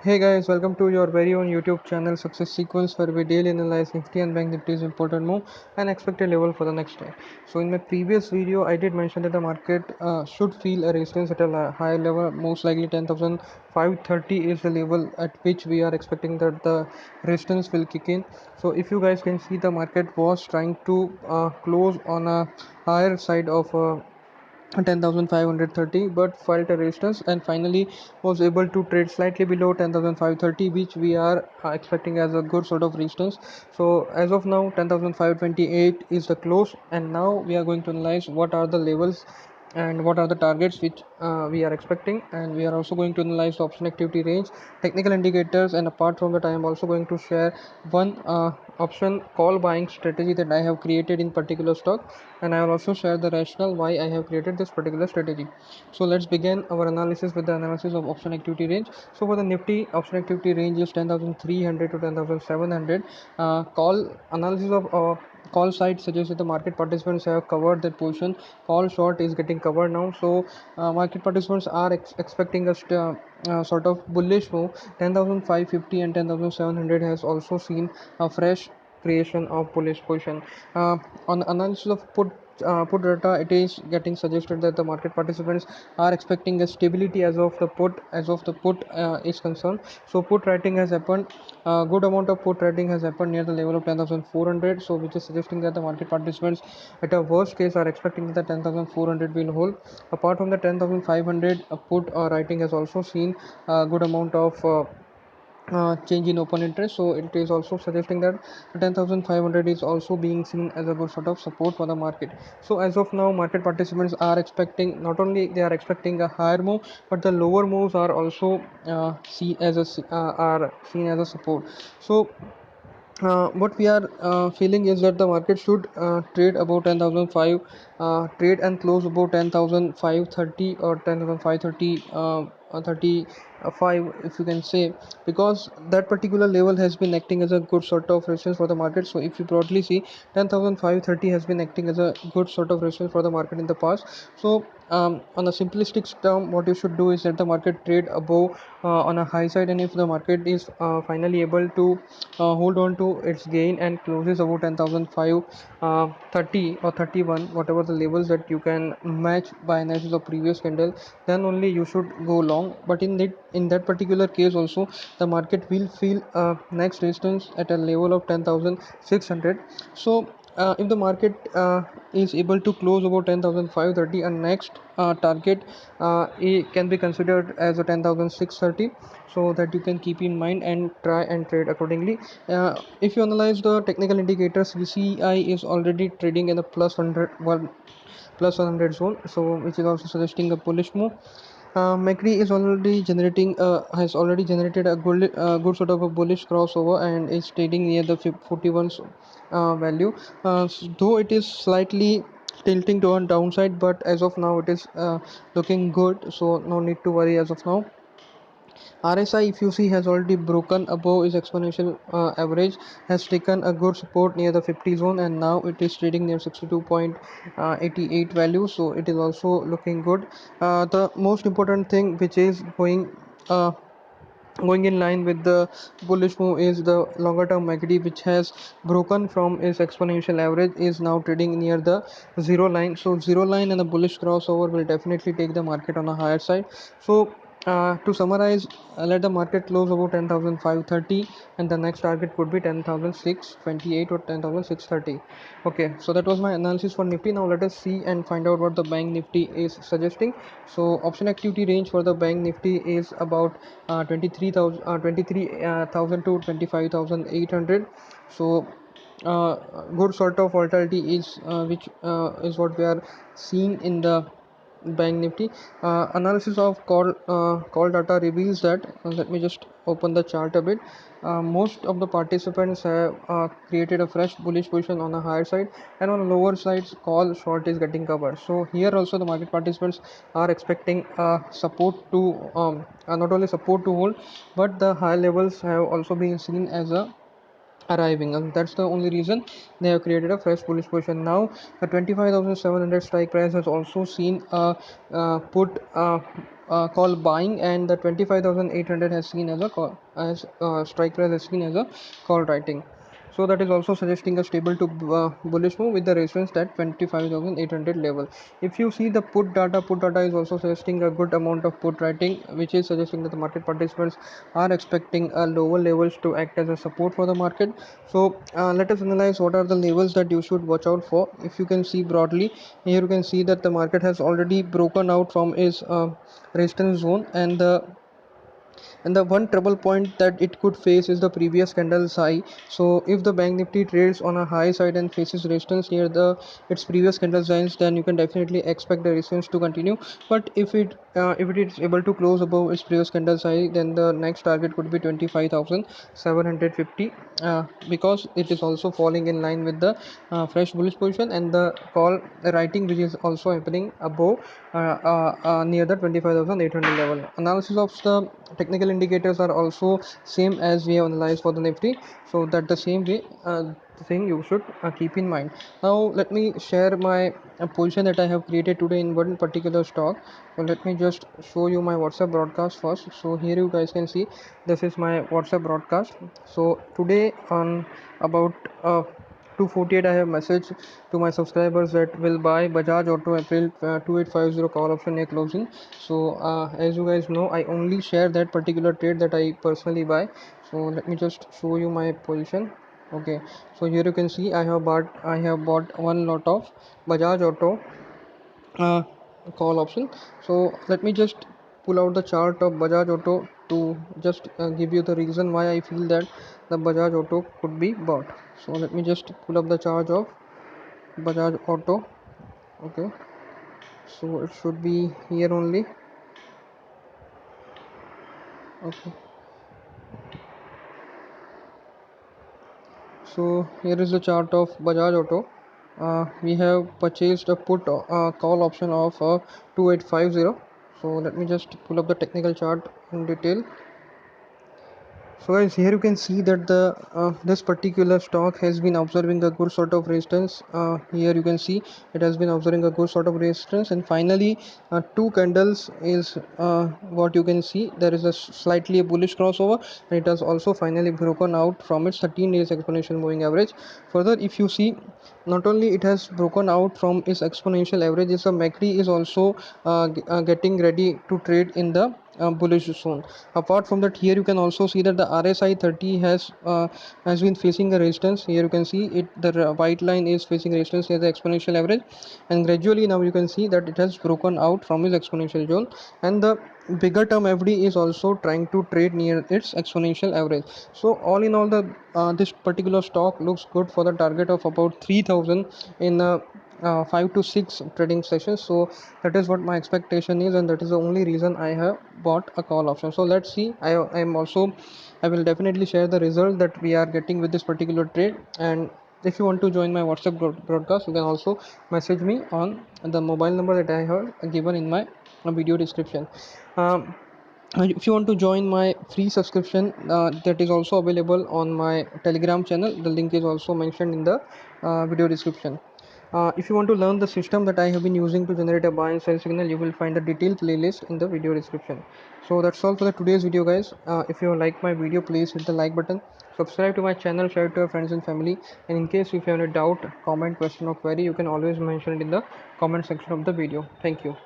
Hey guys, welcome to your very own YouTube channel Success Sequence where we daily analyze Nifty and Bank Nifty's important move and expected level for the next day. So in my previous video, I did mention that the market should feel a resistance at a high level, most likely 10,530 is the level at which we are expecting that the resistance will kick in. So if you guys can see, the market was trying to close on a higher side of 10,530 but felt a resistance and finally was able to trade slightly below 10,530, which we are expecting as a good sort of resistance. So as of now 10,528 is the close, and now we are going to analyze what are the levels and what are the targets which we are expecting, and we are also going to analyze the option activity range, technical indicators, and apart from that I am also going to share one option call buying strategy that I have created in particular stock, and I will also share the rationale why I have created this particular strategy. So let's begin our analysis with the analysis of option activity range. So for the Nifty, option activity range is 10,300 to 10,700. Call analysis of call side suggests that the market participants have covered that position. Call short is getting covered now, so market participants are expecting a sort of bullish move. 10,550 and 10,700 has also seen a fresh creation of bullish position. On analysis of put data, it is getting suggested that the market participants are expecting a stability as of the put is concerned. So put writing has happened, good amount of put writing has happened near the level of 10,400, so which is suggesting that the market participants at a worst case are expecting that the 10,400 will hold. Apart from the 10,500, put writing has also seen a good amount of change in open interest, so it is also suggesting that 10,500 is also being seen as a good sort of support for the market. So as of now market participants are expecting, not only they are expecting a higher move, but the lower moves are also are seen as a support. So what we are feeling is that the market should trade about 10,005, trade and close about 10,530 or 10,530 35, if you can say, because that particular level has been acting as a good sort of resistance for the market. So if you broadly see, 10,530 has been acting as a good sort of resistance for the market in the past. So on a simplistic term, what you should do is let the market trade above on a high side, and if the market is finally able to hold on to its gain and closes about 10,530 or 31, whatever the levels that you can match by analysis of previous candle, then only you should go long. But in that particular case also, the market will feel next resistance at a level of 10,600. So if the market is able to close about 10,530, and next target it can be considered as a 10,630, so that you can keep in mind and try and trade accordingly. If you analyze the technical indicators, VCI is already trading in a plus 100 zone, so which is also suggesting a bullish move. MACD is already generating has already generated a good sort of a bullish crossover and is trading near the 41 value, though it is slightly tilting to on downside, but as of now it is looking good, so no need to worry as of now. RSI, if you see, has already broken above its exponential average, has taken a good support near the 50 zone, and now it is trading near 62.88 value, so it is also looking good. The most important thing which is going in line with the bullish move is the longer term MACD, which has broken from its exponential average, is now trading near the zero line. So zero line and a bullish crossover will definitely take the market on a higher side. So to summarize, let the market close about 10,530, and the next target could be 10,628 or 10,630. Okay, so that was my analysis for Nifty. Now let us see and find out what the Bank Nifty is suggesting. So option activity range for the Bank Nifty is about 23,000 to 25,800. So good sort of volatility is which is what we are seeing in the Bank Nifty. Analysis of call data reveals that, let me just open the chart a bit. Most of the participants have created a fresh bullish position on a higher side, and on lower sides call short is getting covered. So here also the market participants are expecting support to not only support to hold, but the high levels have also been seen as a arriving, and that's the only reason they have created a fresh bullish position. Now the 25,700 strike price has also seen a put call buying, and the 25,800 has seen as a call, as strike price has seen as a call writing. So that is also suggesting a stable to bullish move with the resistance at 25,800 level. If you see the put data is also suggesting a good amount of put writing, which is suggesting that the market participants are expecting lower levels to act as a support for the market. So let us analyze what are the levels that you should watch out for. If you can see broadly here, you can see that the market has already broken out from its resistance zone, and the one trouble point that it could face is the previous candle's high. So if the bank nifty trades on a high side and faces resistance near the its previous candle's highs, then you can definitely expect the resistance to continue. But if it is able to close above its previous candle's high, then the next target could be 25,750, because it is also falling in line with the fresh bullish position and the call writing, which is also happening above near the 25,800 level. Analysis of the technical indicators are also same as we have analyzed for the nifty, so that the same way thing you should keep in mind. Now let me share my position that I have created today in one particular stock. So let me just show you my WhatsApp broadcast first. So here you guys can see this is my WhatsApp broadcast. So today on about 2:48 I have messaged to my subscribers that will buy Bajaj Auto April 2850 call option near closing. So as you guys know, I only share that particular trade that I personally buy. So let me just show you my position. Okay, so here you can see I have bought one lot of Bajaj Auto uh, call option. So let me just pull out the chart of Bajaj Auto to just give you the reason why I feel that the Bajaj Auto could be bought. So let me just pull up the chart of Bajaj Auto. Okay, so it should be here only. Okay, so here is the chart of Bajaj Auto. We have purchased a put call option of 2850. So let me just pull up the technical chart in detail. So guys, here you can see that the this particular stock has been observing a good sort of resistance. Here you can see it has been observing a good sort of resistance, and finally two candles is what you can see. There is a slightly a bullish crossover, and it has also finally broken out from its 13 days exponential moving average. Further, if you see, not only it has broken out from its exponential average, its MACD is also getting ready to trade in the bullish zone. Apart from that, here you can also see that the RSI 30 has been facing a resistance. Here you can see it, the white line is facing resistance near the exponential average, and gradually now you can see that it has broken out from its exponential zone, and the bigger term FD is also trying to trade near its exponential average. So all in all, the this particular stock looks good for the target of about 3000 in 5 to 6 trading sessions. So that is what my expectation is, and that is the only reason I have bought a call option. So let's see. I will definitely share the result that we are getting with this particular trade. And if you want to join my WhatsApp broadcast, you can also message me on the mobile number that I have given in my video description. If you want to join my free subscription, that is also available on my Telegram channel. The link is also mentioned in the video description. If you want to learn the system that I have been using to generate a buy and sell signal, you will find the detailed playlist in the video description. So that's all for the today's video, guys. If you like my video, please hit the like button, subscribe to my channel, share it to your friends and family, and in case if you have any doubt, comment, question or query, you can always mention it in the comment section of the video. Thank you.